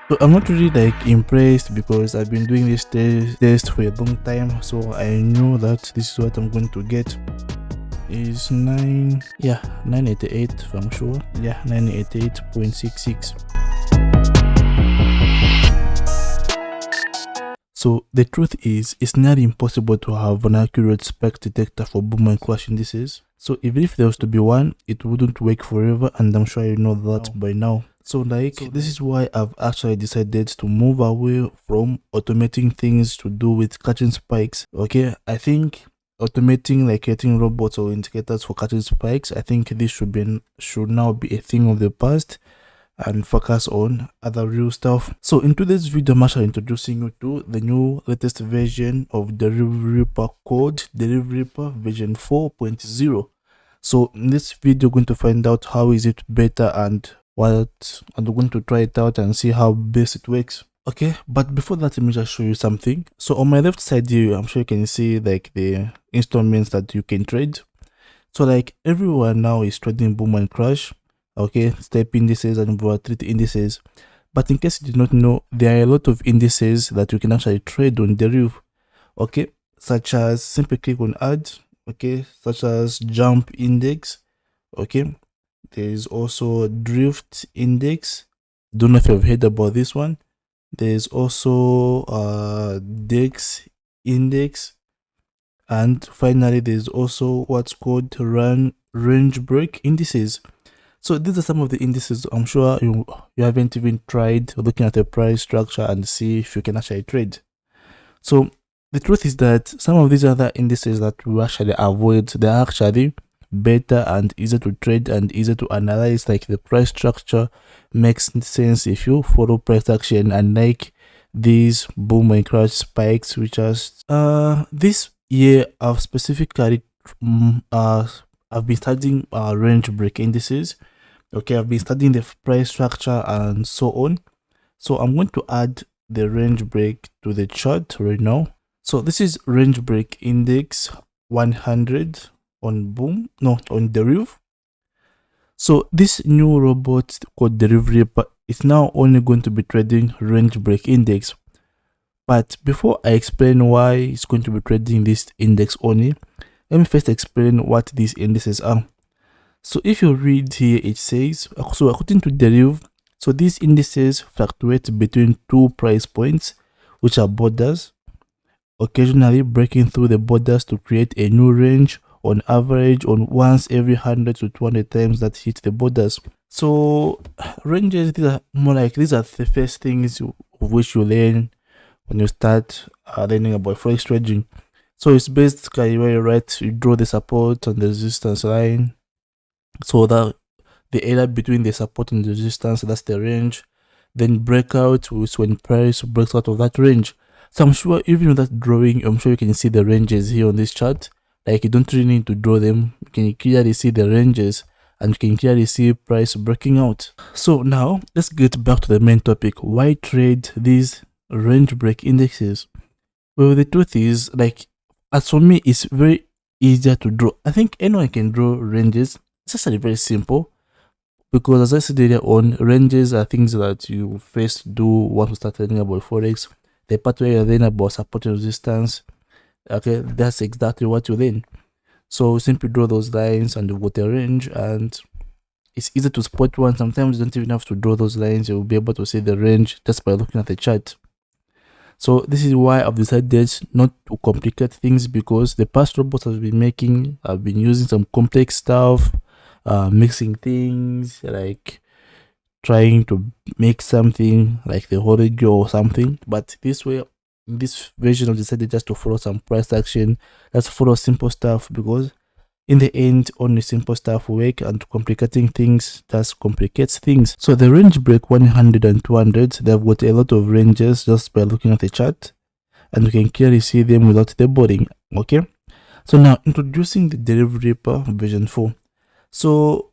So I'm not really like impressed because I've been doing this test for a long time, so I know that this is what I'm going to get. Is 988 if I'm sure. Yeah, 988.66. So the truth is, it's nearly impossible to have an accurate spec detector for boom and crash indices. So even if there was to be one, it wouldn't work forever, and I'm sure you know that by now. So this is why I've actually decided to move away from automating things to do with catching spikes. Okay, I think automating like creating robots or indicators for catching spikes, I think this should now be a thing of the past and focus on other real stuff. So in today's video, I'm actually introducing you to the new latest version of Deriv code, Deriv version 4.0. So in this video, we're going to find out how is it better and we're going to try it out and see how best it works. Okay, but before that, let me just show you something. So on my left side here, I'm sure you can see like the instruments that you can trade. So like everyone now is trading boom and crash. Okay, step indices and volatility indices. But in case you did not know, there are a lot of indices that you can actually trade on Deriv. Okay, such as simply click on add. Okay, such as jump index. Okay, there is also drift index. Don't know if you've heard about this one. There's also dex index, and finally there's also what's called range break indices. So these are some of the indices. I'm sure you haven't even tried looking at the price structure and see if you can actually trade. So the truth is that some of these other indices that we actually avoid, they're actually better and easier to trade and easier to analyze. Like the price structure makes sense if you follow price action, and like these boom and crash spikes, which are this year I've specifically I've been studying range break indices. Okay, I've been studying the price structure and so on. So I'm going to add the range break to the chart right now. So this is range break index 100 on Deriv. So this new robot called Deriv is now only going to be trading range break index. But before I explain why it's going to be trading this index only, let me first explain what these indices are. So if you read here, it says, so according to Deriv, so these indices fluctuate between two price points, which are borders, occasionally breaking through the borders to create a new range, on average on once every 100 to 200 times that hit the borders. So ranges, these are the first things of which you learn when you start learning about forex trading. So it's basically where you draw the support and the resistance line. So that the area between the support and the resistance, that's the range. Then breakout is when price breaks out of that range. So I'm sure even with that drawing, I'm sure you can see the ranges here on this chart. Like you don't really need to draw them. You can clearly see the ranges and you can clearly see price breaking out. So now let's get back to the main topic. Why trade these range break indexes? Well, the truth is, like, as for me, it's very easier to draw. I think anyone can draw ranges. It's actually very simple because, as I said earlier on, ranges are things that you first do once you start learning about forex. The part where you learn about support and resistance, okay, that's exactly what you learn. So simply draw those lines and you've got a range, and it's easy to spot one. Sometimes you don't even have to draw those lines, you'll be able to see the range just by looking at the chart. So this is why I've decided not to complicate things, because the past robots I've been using some complex stuff, mixing things, like trying to make something like the Holy Grail or something. But this version I've decided just to follow some price action, just follow simple stuff, because in the end, only simple stuff work, and complicating things just complicates things. So the range break 100 and 200, they've got a lot of ranges just by looking at the chart, and you can clearly see them without the boarding. Okay, so now introducing the Deriv version 4. So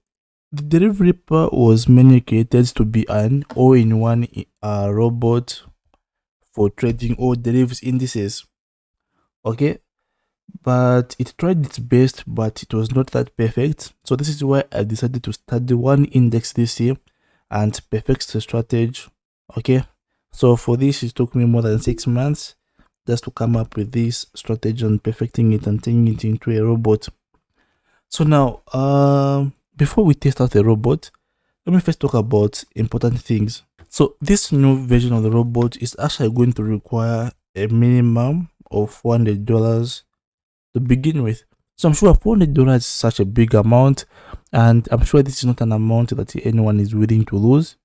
the Deriv was mainly created to be an all-in-one robot for trading all derivatives indices. Okay, but it tried its best, but it was not that perfect. So this is why I decided to study one index this year and perfect the strategy. Okay, So for this, it took me more than 6 months just to come up with this strategy and perfecting it and turning it into a robot. So now, before we test out the robot, let me first talk about important things. So this new version of the robot is actually going to require a minimum of $400 to begin with. So I'm sure $400 is such a big amount, and I'm sure this is not an amount that anyone is willing to lose.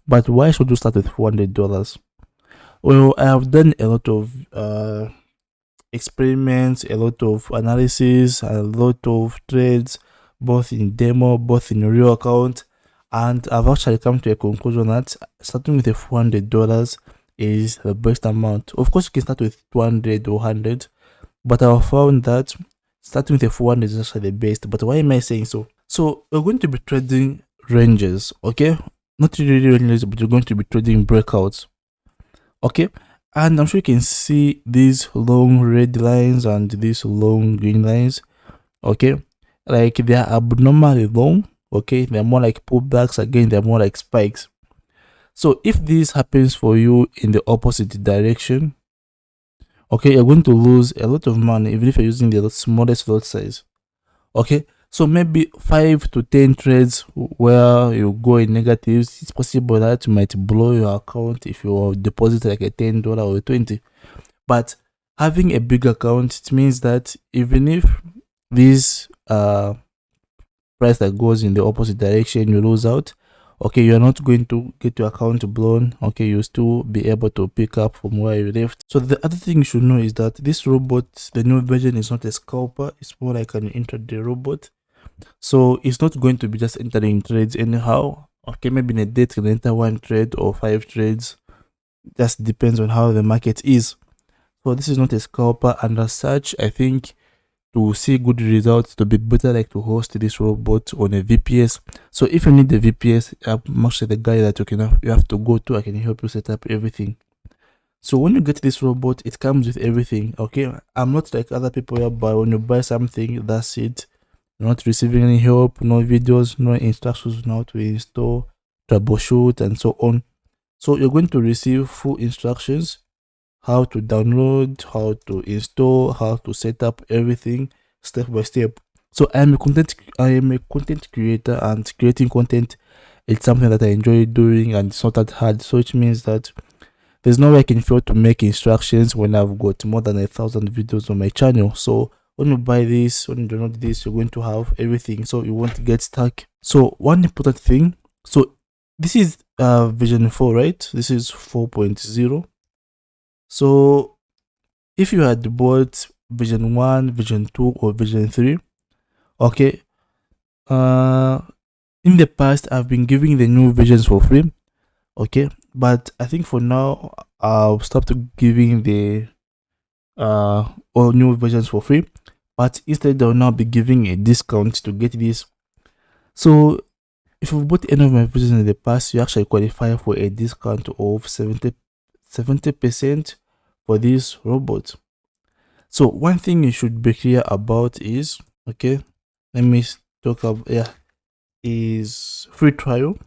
But why should you start with $400? Well, I have done a lot of experiments, a lot of analysis, a lot of trades, both in demo, both in real account, and I've actually come to a conclusion that starting with a $400 is the best amount. Of course, you can start with 200 or 100, but I found that starting with a 400 is actually the best. But why am I saying so? So we're going to be trading ranges, okay? Not really ranges, but you're going to be trading breakouts, okay? And I'm sure you can see these long red lines and these long green lines, okay? Like they are abnormally long, okay? They're more like pullbacks, again, they're more like spikes. So if this happens for you in the opposite direction, okay, you're going to lose a lot of money even if you're using the smallest lot size, okay? So maybe 5 to 10 trades where you go in negatives, it's possible that you might blow your account if you deposit like a $10 or a 20. But having a big account, it means that even if this price that goes in the opposite direction, you lose out, okay, you're not going to get your account blown, okay, you'll still be able to pick up from where you left. So the other thing you should know is that this robot, the new version, is not a scalper, it's more like an intraday robot. So it's not going to be just entering trades anyhow. Okay, maybe in a day it can enter 1 trade or 5 trades, just depends on how the market is. So this is not a scalper, and as such, I think to see good results, to be better like to host this robot on a VPS. So if you need the VPS, I'm actually the guy that you have to go to. I can help you set up everything. So when you get this robot, it comes with everything, okay? I'm not like other people whereby when you buy something, that's it. You're not receiving any help, no videos, no instructions on how to install, troubleshoot, and so on. So you're going to receive full instructions, how to download, how to install, how to set up everything step by step. So I am a content creator, and creating content, it's something that I enjoy doing, and it's not that hard. So it means that there's no way I can fail to make instructions when I've got more than 1,000 videos on my channel. So when you buy this, when you download this, you're going to have everything, so you won't get stuck. So one important thing, so this is version 4, right? This is 4.0. so if you had bought version 1, version 2, or version 3, okay, in the past I've been giving the new versions for free, okay, but I think for now I'll stop giving the all new versions for free, but instead I'll now be giving a discount to get this. So if you bought any of my versions in the past, you actually qualify for a discount of 70% for this robot. So one thing you should be clear about is, okay, let me talk about, is free trial.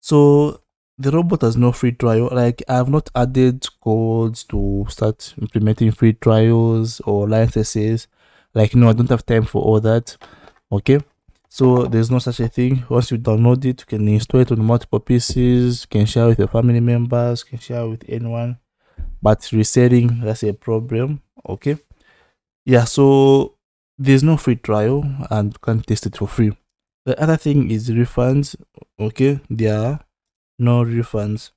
So the robot has no free trial. Like, I have not added codes to start implementing free trials or licenses. Like, no, I don't have time for all that. Okay, so there's no such a thing. Once you download it, you can install it on multiple PCs, you can share with your family members, you can share with anyone. But reselling, that's a problem. Okay, yeah, so there's no free trial and you can't test it for free. The other thing is refunds. Okay, there are no refunds.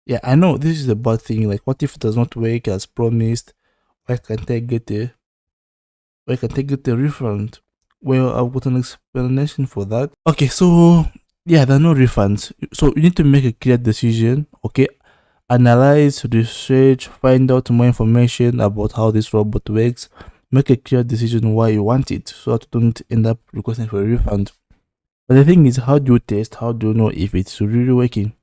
Yeah, I know this is a bad thing. Like, what if it does not work as promised? Why can't I get a refund? Well, I've got an explanation for that. Okay, so yeah, there are no refunds. So you need to make a clear decision. Okay, analyze, research, find out more information about how this robot works. Make a clear decision why you want it, so that you don't end up requesting for a refund. But the thing is, how do you test? How do you know if it's really working?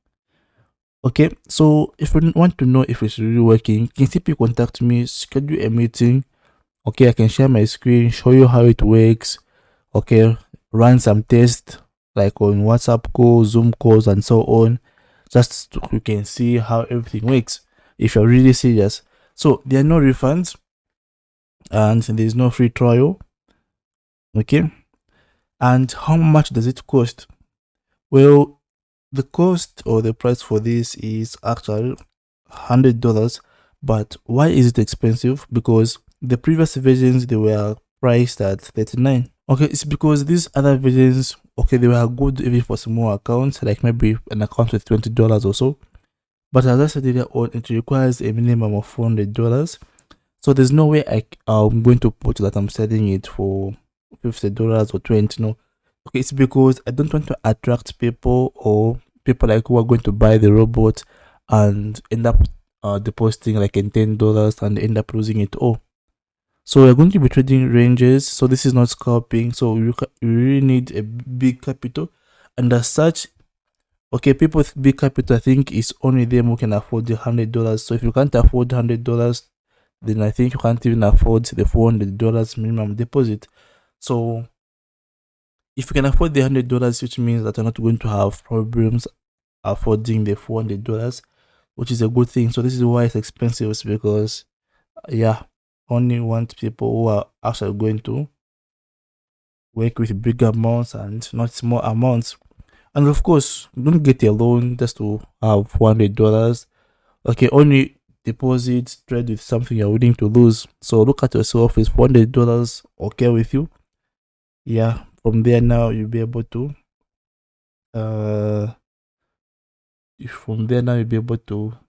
Okay, so if you want to know if it's really working, you can simply contact me, schedule a meeting. Okay, I can share my screen, show you how it works. Okay, run some tests like on WhatsApp calls, Zoom calls, and so on. just so you can see how everything works if you're really serious. So there are no refunds and there's no free trial. Okay, and how much does it cost? Well, the cost or the price for this is actually $100. But why is it expensive? Because the previous versions, they were priced at 39. Okay, it's because these other versions, okay, they were good even for small accounts, like maybe an account with $20 or so. But as I said earlier on, it requires a minimum of $400. So there's no way I'm going to put that I'm selling it for $50 or 20. No. Okay, it's because I don't want to attract people or people like who are going to buy the robot and end up depositing like in $10 and end up losing it all. So we're going to be trading ranges. So this is not scalping. So you really need a big capital, and as such, okay, people with big capital, I think it's only them who can afford the $100. So if you can't afford $100, then I think you can't even afford the $400 minimum deposit. So if you can afford the $100, which means that you're not going to have problems affording the $400, which is a good thing. So this is why it's expensive, is because yeah, only want people who are actually going to work with big amounts and not small amounts. And of course, don't get a loan just to have $400. Okay, only deposit, trade with something you're willing to lose. So look at yourself, is $400 okay with you? Yeah, from there now you'll be able to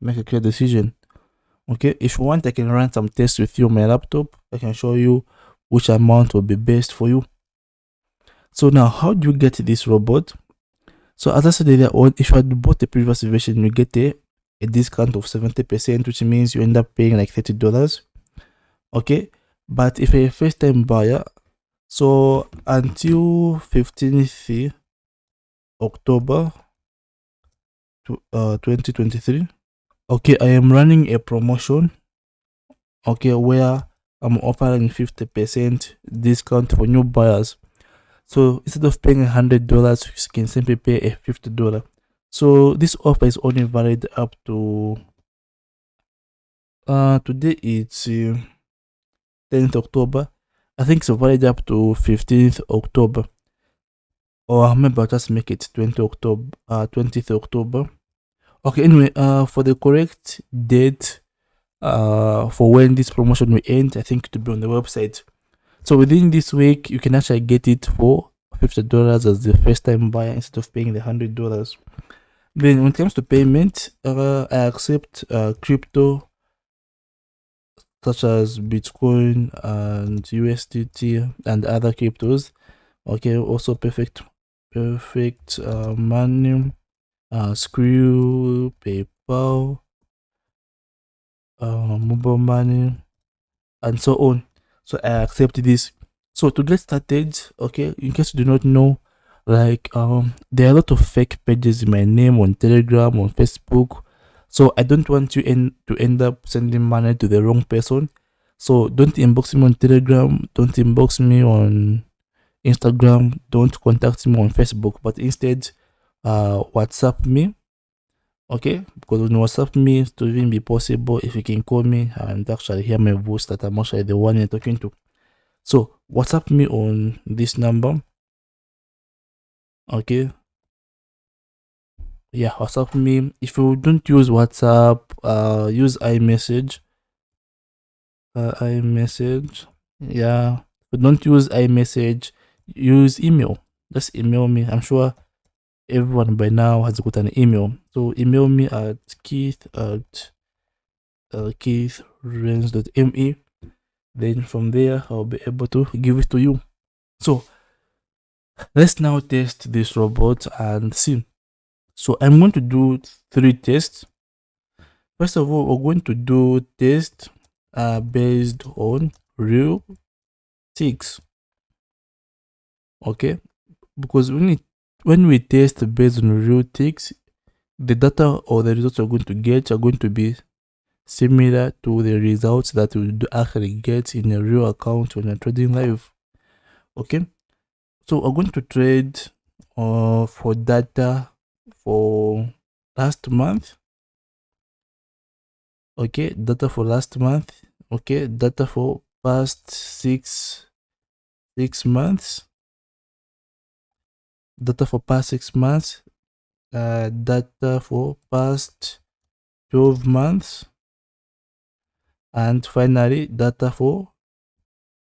make a clear decision. Okay, if you want, I can run some tests with you on my laptop. I can show you which amount will be best for you. So now, how do you get this robot? So as I said earlier on, if you had bought the previous version, you get a discount of 70%, which means you end up paying like $30. Okay, but if you're a first time buyer, so until 15th October 2023, okay, I am running a promotion, okay, where I'm offering 50% discount for new buyers. So instead of paying $100, you can simply pay a $50. So this offer is only valid up to today it's 10th October. I think it's valid up to 15th October. Or maybe I'll just make it 20th October. Okay, anyway, for the correct date for when this promotion will end, I think to be on the website. So within this week, you can actually get it for $50 as the first time buyer instead of paying the $100. Then when it comes to payment, I accept crypto such as Bitcoin and USDT and other cryptos. Okay, also perfect money, Screw, PayPal, mobile money, and so on. So I accept this. So to get started, okay, in case you do not know, like there are a lot of fake pages in my name on Telegram, on Facebook. So I don't want you to end up sending money to the wrong person. So don't inbox me on Telegram, don't inbox me on Instagram, don't contact me on Facebook, but instead WhatsApp me. Okay, because when you WhatsApp me, to even be possible, if you can call me and actually hear my voice, that I'm actually the one you're talking to. So WhatsApp me on this number. Okay, yeah, WhatsApp me. If you don't use WhatsApp, use iMessage. iMessage. Yeah, but don't use iMessage. Use email. Just email me. I'm sure everyone by now has got an email. So email me at keith@keithrenz.me. Then from there, I'll be able to give it to you. So let's now test this robot and see. So I'm going to do 3 tests. First of all, we're going to do tests based on real ticks. Okay, because when we test based on real ticks, the data or the results we're going to get are going to be similar to the results that we do actually get in a real account when you're trading live. Okay, so we're going to trade for data for last month. Okay, data for last month. Okay, data for past six months. Data for past 6 months. Data for past 12 months. And finally, data for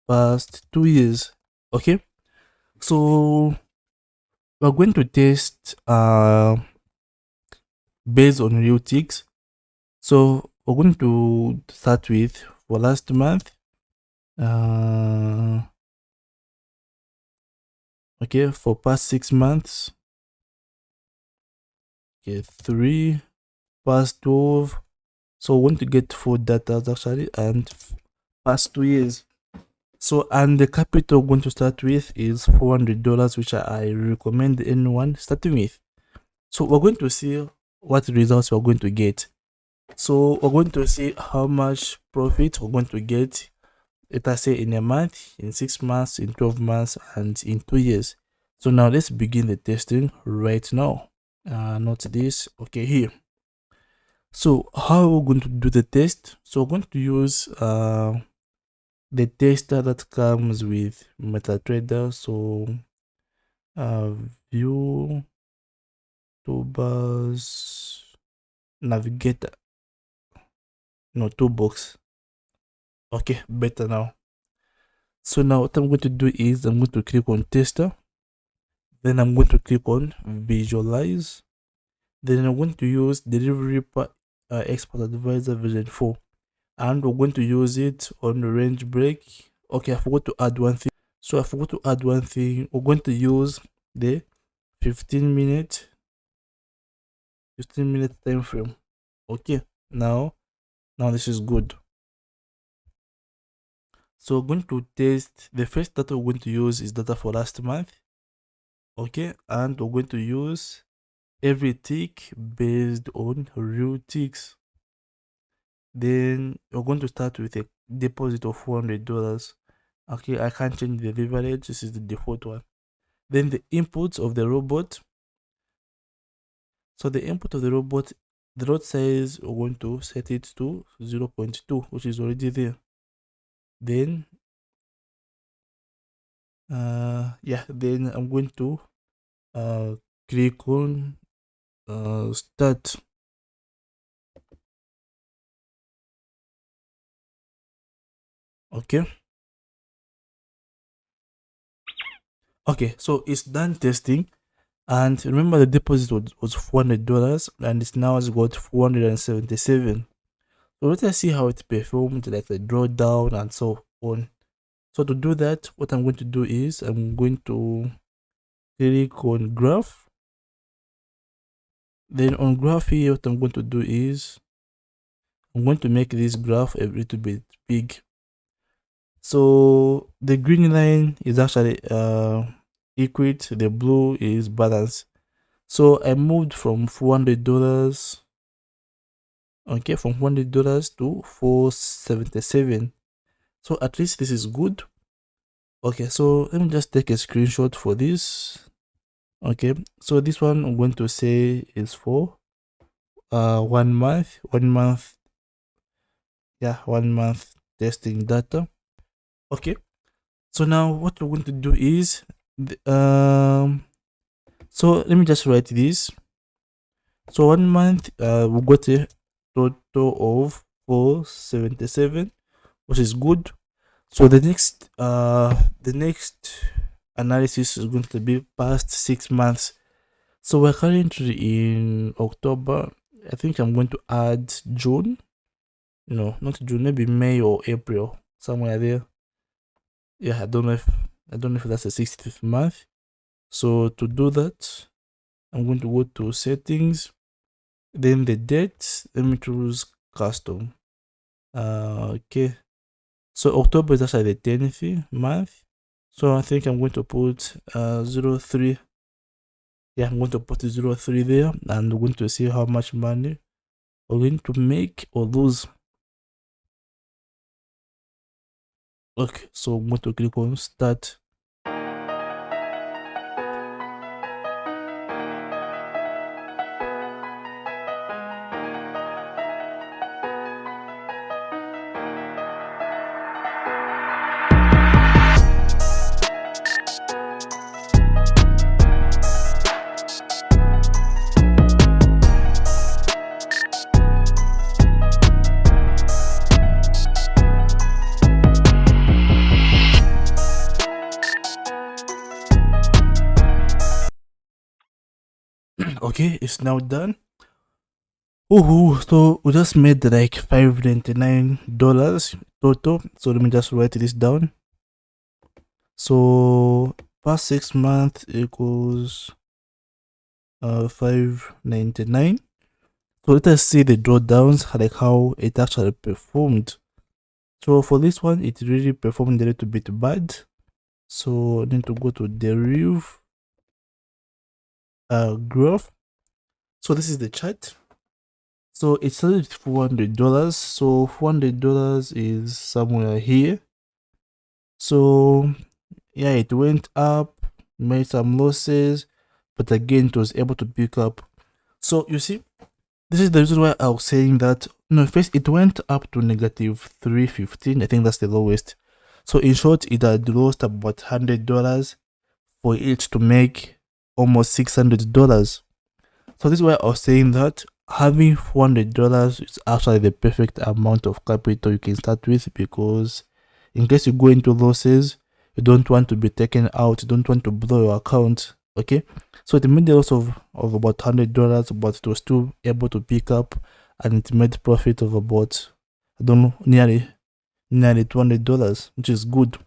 past 2 years. Okay, so we're going to test based on real ticks. So we're going to start with for last month. Okay, for past 6 months. Okay, 3, past 12. So we're going to get 4 data actually, and past 2 years. So, and the capital we're going to start with is $400, which I recommend anyone starting with. So we're going to see what results we're going to get. So we're going to see how much profit we're going to get, let us say in a month, in 6 months, in 12 months, and in 2 years. So now let's begin the testing right now. Not this, okay, here. So how are we going to do the test? So we're going to use the tester that comes with MetaTrader. So view toolbars navigator, no, toolbox. Okay, better now. So now what I'm going to do is I'm going to click on tester, then I'm going to click on visualize, then I'm going to use Deriv expert advisor version 4, and we're going to use it on the range break. Okay, I forgot to add one thing. So I forgot to add one thing. We're going to use the 15-minute time frame. Okay, now this is good. So we're going to test the first data we're going to use is data for last month. Okay, and we're going to use every tick based on real ticks. Then we're going to start with a deposit of $400. Okay, I can't change the leverage. This is the default one. Then the inputs of the robot. So the input of the robot, the lot size, we're going to set it to 0.2, which is already there. Then then I'm going to click on start. Okay, so it's done testing. And remember, the deposit was $400, and it's now has got 477. So let us see how it performed, like the drawdown and so on. So to do that, what I'm going to do is I'm going to click on graph. Then on graph here, what I'm going to do is I'm going to make this graph a little bit big. So the green line is actually equate, the blue is balance. So I moved from $400, okay, from $400 to 477. So at least this is good. Okay, so let me just take a screenshot for this. Okay, so this one I'm going to say is for 1 month, 1 month, yeah, 1 month testing data. Okay, so now what we're going to do is so let me just write this. So 1 month we got a total of 477, which is good. So the next analysis is going to be past 6 months. So we're currently in October. I think I'm going to add June. No, not June, maybe May or April, somewhere there. Yeah, I don't know if that's the 60th month. So to do that, I'm going to go to settings, then the date, let me choose custom. Okay, so October is actually the 10th month, so I think I'm going to put 03. Yeah, I'm going to put 03 there, and we're going to see how much money we're going to make or lose. Okay, so I'm going to click on start. Okay, it's now done. So we just made like $599 total. So let me just write this down. So past 6 months equals 599. So let us see the drawdowns, like how it actually performed. So for this one, it really performed a little bit bad. So I need to go to Deriv graph. So this is the chart. So it started with $400. So $400 is somewhere here. So yeah, it went up, made some losses, but again it was able to pick up. So you see, this is the reason why I was saying that no, first it went up to negative 315. I think that's the lowest. So in short, it had lost about $100 for it to make almost $600. So this is why I was saying that having $400 is actually the perfect amount of capital you can start with, because in case you go into losses, you don't want to be taken out, you don't want to blow your account. Okay, so it made a loss of about $100, but it was still able to pick up, and it made profit of about, I don't know, nearly $200, which is good.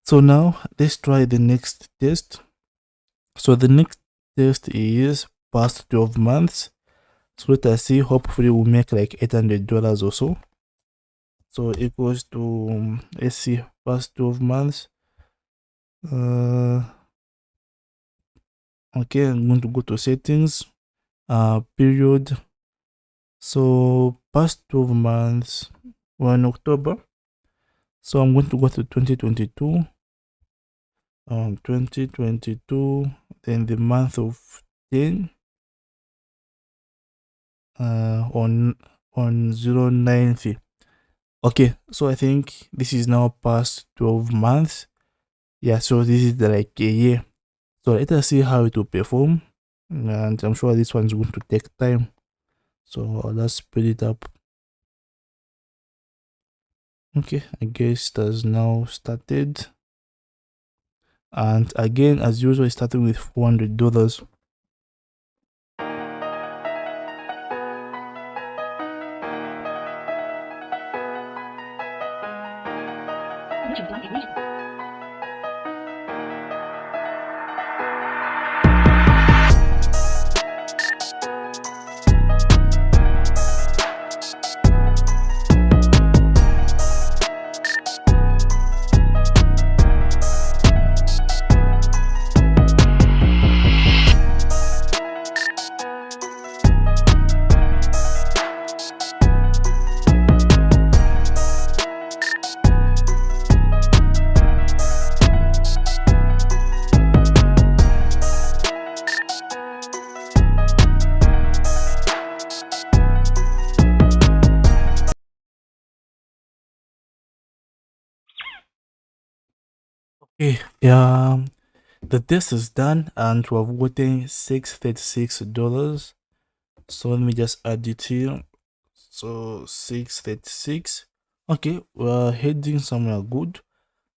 So now let's try the next test. So the next test is past 12 months. So let us see, hopefully we'll make like $800 or so. So equals to, let's see, past 12 months. Okay, I'm going to go to settings, period. So past 12 months, we're in October. So I'm going to go to 2022. 2022, then the month of 10, on 090. Okay, so I think this is now past 12 months. Yeah, so this is like a year. So let us see how it will perform, and I'm sure this one's going to take time. So I'll just speed it up. Okay, I guess it has now started. And again, as usual, it's starting with $400. Okay, yeah, the test is done, and we have gotten $636. So let me just add it here. So 636. Okay, we're heading somewhere good.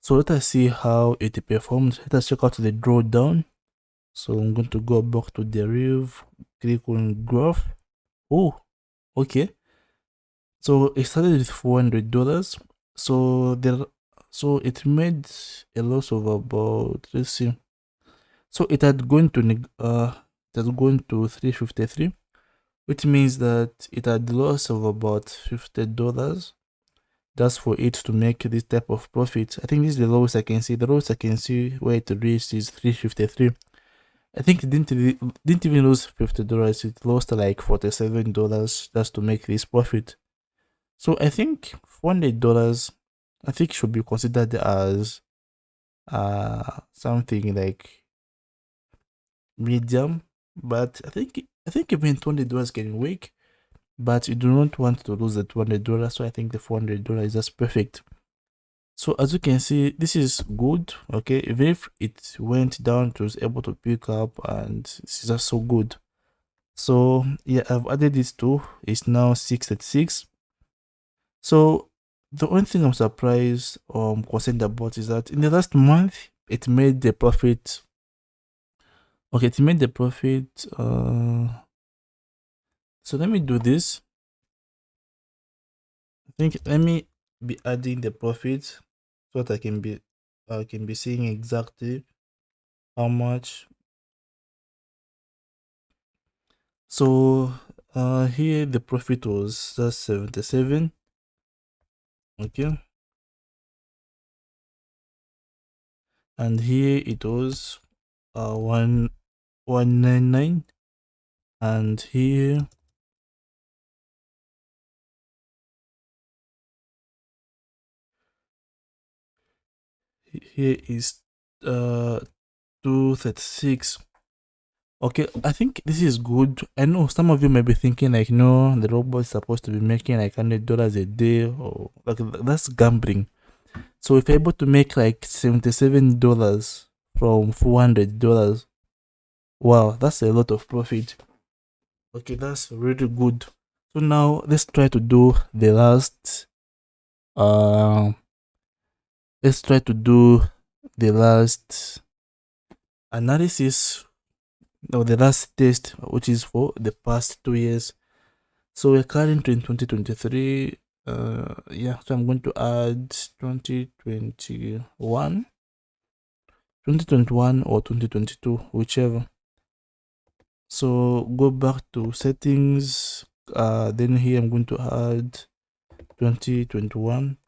So let us see how it performed. Let us check out the drawdown. So I'm going to go back to Deriv, click on graph. Oh, okay. So it started with $400. So it made a loss of about, let's see. So it had gone to 353, which means that it had loss of about $50. That's for it to make this type of profit. I think this is the lowest I can see. The lowest I can see where it reached is 353. I think it didn't even lose $50. It lost like $47 just to make this profit. So I think $400, I think, should be considered as something like medium. But I think even $20 can work. But you do not want to lose the $200, so I think the $400 is just perfect. So as you can see, this is good. Okay, even if it went down, it was able to pick up, and this is just so good. So yeah, I've added this too. It's now 636. So the only thing I'm surprised concerned about is that in the last month it made the profit Okay, to make the profit, so let me do this. I think let me be adding the profit so that I can be seeing exactly how much. So here the profit was just 77. Okay, and here it was 199, and here is 236. Okay, I think this is good. I know some of you might be thinking like, no, the robot is supposed to be making like $100 a day, or like that's gambling. So if you're able to make like $77 from $400, wow, that's a lot of profit. Okay, that's really good. So now let's try to do the last let's try to do the last analysis, or the last test, which is for the past 2 years. So we're currently in 2023. Yeah, so I'm going to add 2021 or 2022, whichever. So go back to settings. Then here I'm going to add 2021.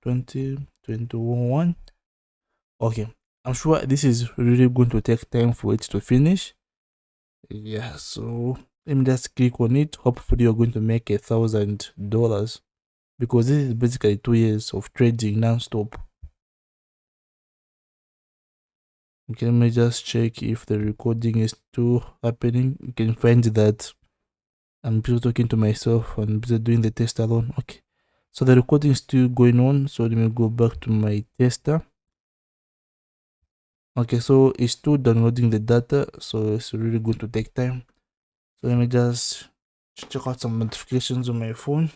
Okay, I'm sure this is really going to take time for it to finish. Yeah, so let me just click on it. Hopefully you're going to make $1,000, because this is basically 2 years of trading non-stop. Okay, let me just check if the recording is still happening. You can find that I'm busy talking to myself and busy doing the test alone. Okay, so the recording is still going on. So let me go back to my tester. Okay, so it's still downloading the data, so it's really going to take time. So let me just check out some notifications on my phone.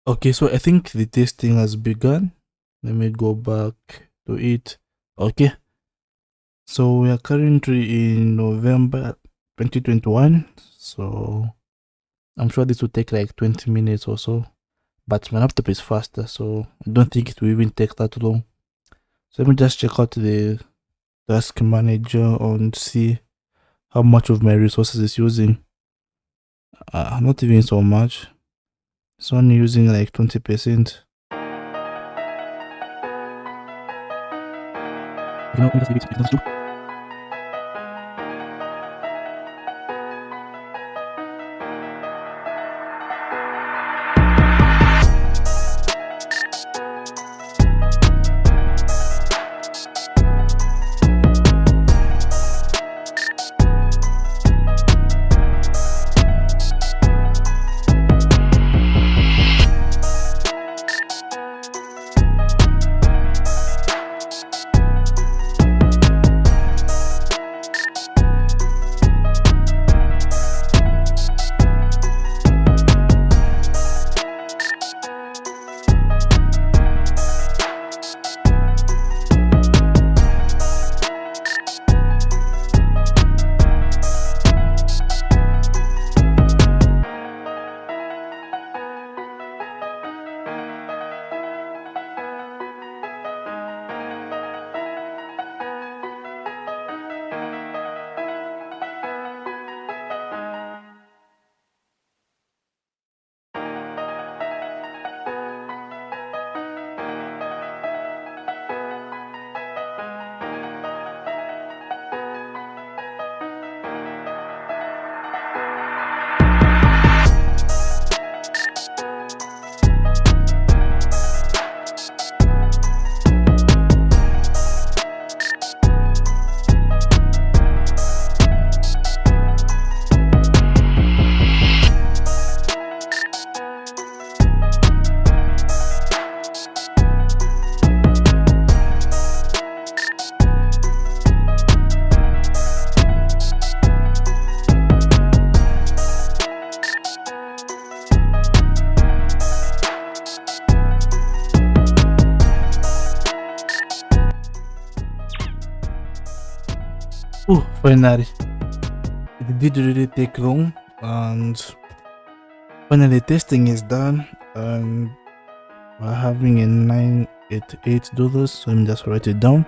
Okay, so I think the testing has begun. Let me go back to it. Okay, so we are currently in November 2021. So I'm sure this will take like 20 minutes or so, but my laptop is faster, so I don't think it will even take that long. So let me just check out the task manager and see how much of my resources is using. Not even so much. It's only using like 20%. You know, it's too. Finally, it did really take long, and finally testing is done, and we're having a $988. So let me just write it down.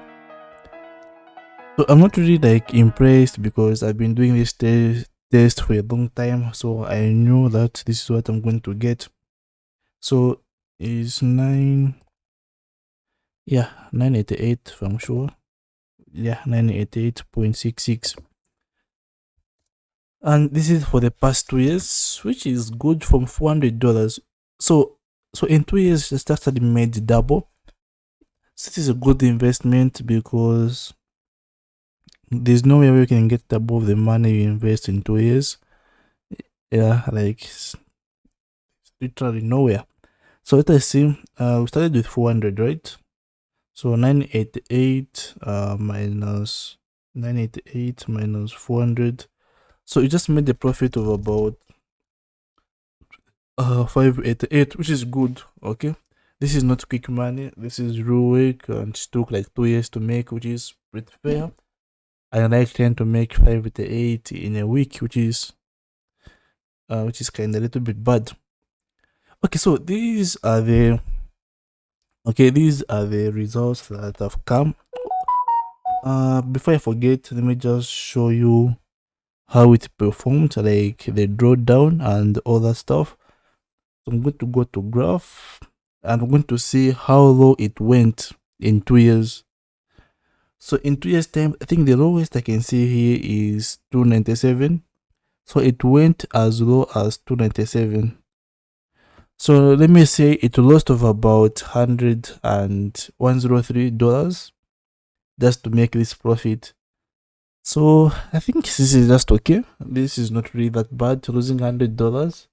So I'm not really like impressed because I've been doing this test for a long time, so I knew that this is what I'm going to get. So it's 988 if I'm sure. Yeah, 988.66. And this is for the past 2 years, which is good from $400. So in 2 years it's actually made double. So this is a good investment because there's no way we can get above the money you invest in 2 years. Yeah, like literally nowhere. So let us see. We started with 400, right? So 988 minus 988 minus 400. So it just made a profit of about 588, which is good. Okay, this is not quick money. This is real work, and it took like 2 years to make, which is pretty fair. I like trying to make 588 in a week, which is kind of a little bit bad. Okay, so these are the results that have come. Before I forget, let me just show you how it performed, like the drawdown and all that stuff. So I'm going to go to graph, and I'm going to see how low it went in 2 years. So in 2 years time, I think the lowest I can see here is 297. So it went as low as 297. So let me say it lost of about $103 just to make this profit. So I think this is just okay. This is not really that bad. Losing $100,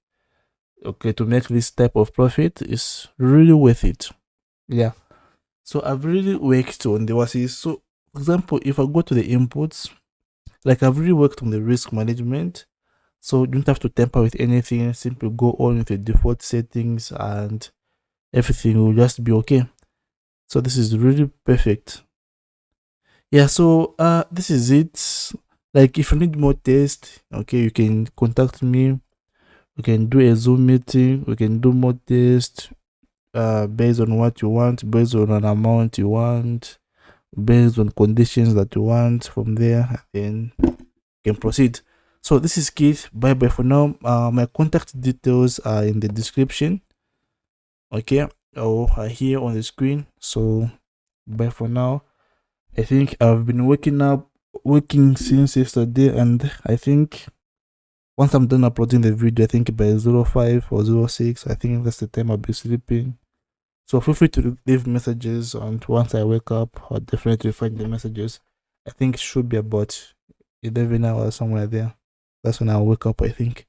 okay, to make this type of profit is really worth it. Yeah. So I've really worked on the WASIs. So for example, if I go to the inputs, like I've really worked on the risk management. So you don't have to tamper with anything. Simply go on with the default settings and everything will just be okay. So this is really perfect. Yeah, so this is it. Like if you need more tests, okay, you can contact me. We can do a Zoom meeting. We can do more tests based on what you want, based on an amount you want, based on conditions that you want. From there, then you can proceed. So this is Keith. Bye bye for now. My contact details are in the description, okay, or are here on the screen. So bye for now. I think I've been working since yesterday, and I think once I'm done uploading the video, I think by 05 or 06, I think that's the time I'll be sleeping. So feel free to leave messages, and once I wake up, I'll definitely find the messages. I think it should be about 11 hours somewhere there. That's when I'll wake up, I think.